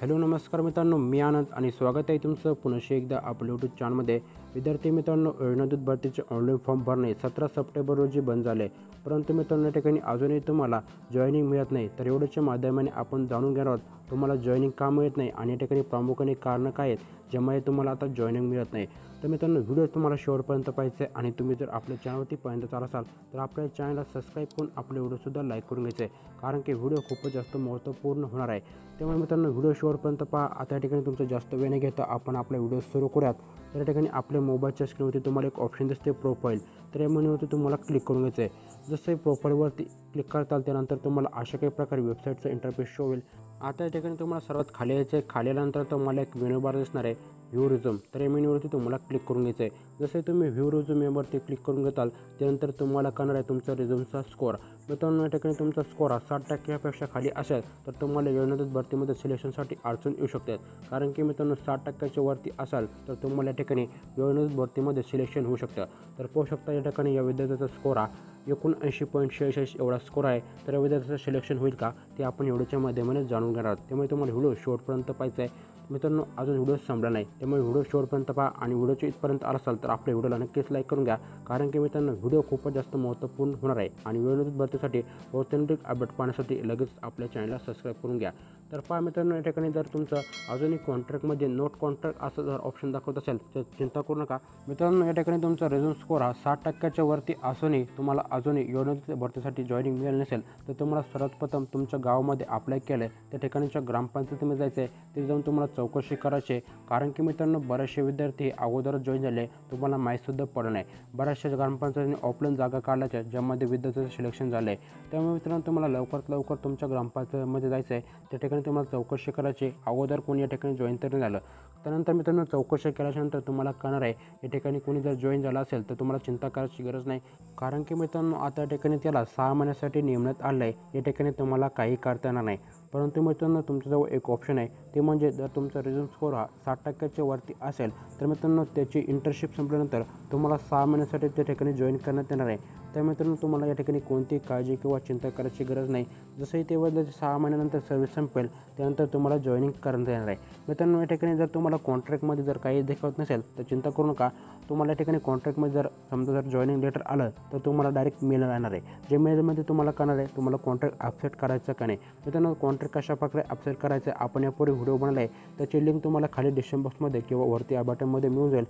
Hello नमस्कार मित्रांनो, मी आनंद आणि स्वागत आहे तुमचं पुन्हा एकदा आपल्या यूट्यूब चॅनलमध्ये. विद्यार्थी मित्रांनो, योजनादूत भरतीचे ऑनलाईन फॉर्म भरणे 17 सप्टेंबर रोजी बंद झाले. परंतु मित्रांनो, या ठिकाणी अजूनही तुम्हाला जॉईनिंग मिळत नाही. तर एवढ्याच्या माध्यमाने आपण जाणून घेणार आहोत तुम्हाला जॉईनिंग का मिळत नाही आणि या ठिकाणी प्रामुख्याने कारणं काय आहेत ज्यामुळे तुम्हाला आता जॉईनिंग मिळत नाही. तर मित्रांनो, व्हिडिओ तुम्हाला शेवटपर्यंत पाहायचा आहे आणि तुम्ही जर आपल्या चॅनलवरती पर्यंत चाल असाल तर आपल्या चॅनलला सबस्क्राईब करून आपले व्हिडिओसुद्धा लाईक करून घ्यायचे आहे, कारण की व्हिडिओ खूपच जास्त महत्त्वपूर्ण होणार आहे. त्यामुळे मित्रांनो, व्हिडिओ शेवटपर्यंत पहा. आता या ठिकाणी तुमचं जास्त वेळ न घेता आपण आपला व्हिडिओ सुरू करूयात. तर या ठिकाणी आपल्या मोबाईलच्या स्क्रीनवरती तुम्हाला एक ऑप्शन दिसते प्रोफाईल. तर या मेनूवरती तुम्हाला क्लिक करून घ्यायचं आहे. जसं प्रोफाईलवरती क्लिक करताल त्यानंतर तुम्हाला अशा काही प्रकारे वेबसाईटचा इंटरफेस शो होईल. आता या ठिकाणी तुम्हाला सर्वात खाली यायचं आहे. खाली आल्यानंतर तुम्हाला एक मेनू बार दिसणार आहे व्ह्यू रिझ्यूम. तर या मेनूवरती तुम्हाला क्लिक करून घ्यायचं आहे. जसे तुम्ही व्ह्यू रिझ्यूमवरती क्लिक करून घेताल त्यानंतर तुम्हाला कळणार आहे तुमचा रिझ्यूमचा स्कोअर. मित्रांनो, या ठिकाणी तुमचा स्कोअर हा 60% खाली असेल तर तुम्हाला योजनादूत भरतीमध्ये सिलेक्शनसाठी अडचण येऊ शकते. कारण की मित्रांनो, 60%च्या वरती असाल तर तुम्हाला या ठिकाणी योजनादूत भरतीमध्ये सिलेक्शन होऊ शकतं. तर पाहू शकता या ठिकाणी या विद्यार्थ्याचा स्कोअर हा 79.66 एवढा स्कोअर आहे. तर या विद्यार्थ्याचं सिलेक्शन होईल का ते आपण एवढ्याच्या माध्यमाने जाणून घेणार आहोत. त्यामुळे तुम्हाला व्हिडिओ शेवटपर्यंत पाहायचा आहे. मित्रांनो, अजून व्हिडिओ संपला नाही, त्यामुळे व्हिडिओ शेवटपर्यंत पहा आणि व्हिडिओच्या इथपर्यंत आला असाल तर आपल्या व्हिडिओला नक्कीच लाईक करून घ्या, कारण की मित्रांनो, व्हिडिओ खूपच जास्त महत्त्वपूर्ण होणार आहे. आणि योजनादूत भरतीसाठी ऑथेंटिक अपडेट पाहण्यासाठी लगेच आपल्या चॅनलला सबस्क्राईब करून घ्या. तर पहा मित्रांनो, या ठिकाणी जर तुमचं अजूनही कॉन्ट्रॅक्टमध्ये नोट कॉन्ट्रॅक्ट असं जर ऑप्शन दाखवत असेल तर चिंता करू नका. मित्रांनो, या ठिकाणी तुमचा रिझ्यूम स्कोअर हा 60%च्या वरती असूनही तुम्हाला अजूनही योजनादूत भरतीसाठी जॉईनिंग मिळाली नसेल तर तुम्हाला सर्वप्रथम तुमच्या गावामध्ये अप्लाय केलं आहे त्या ठिकाणीच्या ग्रामपंचायतीमध्ये जायचं आहे. तिथे जाऊन तुम्हाला चौकशी करायची आहे, कारण की मित्रांनो, बरेचसे विद्यार्थी अगोदरच जॉईन झाले, तुम्हाला माहीतसुद्धा पडलं नाही. बऱ्याचशा ग्रामपंचायतीने ऑफलाईन जागा काढल्याच्या ज्यामध्ये विद्यार्थ्याचं सिलेक्शन झालं आहे. त्यामुळे मित्रांनो, तुम्हाला लवकरात लवकर तुमच्या ग्रामपंचायतीमध्ये जायचं आहे. त्या ठिकाणी तुम्हाला चौकशी करायची, अगोदर कोणी या ठिकाणी जॉईन तरी झालं. त्यानंतर मित्रांनो, चौकशी केल्याच्यानंतर तुम्हाला कळणार आहे या ठिकाणी कोणी जर जॉईन झालं असेल तर तुम्हाला चिंता करायची गरज नाही, कारण की मित्रांनो, आता या ठिकाणी त्याला 6 महिन्यासाठी नेमण्यात आलं आहे. या ठिकाणी तुम्हाला काही करता येणार नाही. परंतु मित्रांनो, तुमच्याजवळ एक ऑप्शन आहे, ते म्हणजे जर तुमचा रिझ्यूम स्कोअर हा 60%च्या वरती असेल तर मित्रांनो, त्याची इंटर्नशिप संपल्यानंतर तुम्हाला 6 महिन्यासाठी त्या ठिकाणी जॉईन करण्यात येणार आहे. त्या मित्रांनो, तुम्हाला या ठिकाणी कोणतीही काळजी किंवा चिंता करायची गरज नाही. जसंही ते बदलाचे 6 महिन्यानंतर सर्व्हिस संपेल त्यानंतर तुम्हाला जॉईनिंग करण्यात येणार आहे. मित्रांनो, या ठिकाणी जर तुम्हाला कॉन्ट्रॅक्टमध्ये जर काही दाखवत नसेल तर चिंता करू नका. तुम्हाला या ठिकाणी कॉन्ट्रॅक्टमध्ये जर समजा जर जॉईनिंग लेटर आलं तर तुम्हाला डायरेक्ट मेल येणार आहे. जे मेलमध्ये तुम्हाला कळणार आहे तुम्हाला कॉन्ट्रॅक्ट ॲक्सेप्ट करायचं का नाही. मित्रांनो, कॉन्ट्रॅक्ट कशा प्रकारे ॲक्सेप्ट करायचं आपण यापूर्वी व्हिडिओ बनवला आहे, त्याची लिंक तुम्हाला खाली डिस्क्रिप्शन बॉक्समध्ये किंवा वरती आय बटनमध्ये मिळून जाईल.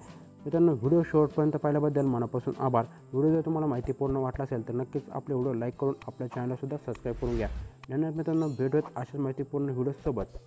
मित्रांनो, व्हिडिओ शेवटपर्यंत पाहिल्याबद्दल मनापासून आभार. व्हिडिओ जर तुम्हाला माहितीपूर्ण वाटला असेल तर नक्कीच आपले व्हिडिओ लाईक करून आपल्या चॅनलसुद्धा सबस्क्राईब करून घ्या. धन्यवाद मित्रांनो, भेटूयात अशाच माहितीपूर्ण व्हिडिओसोबत.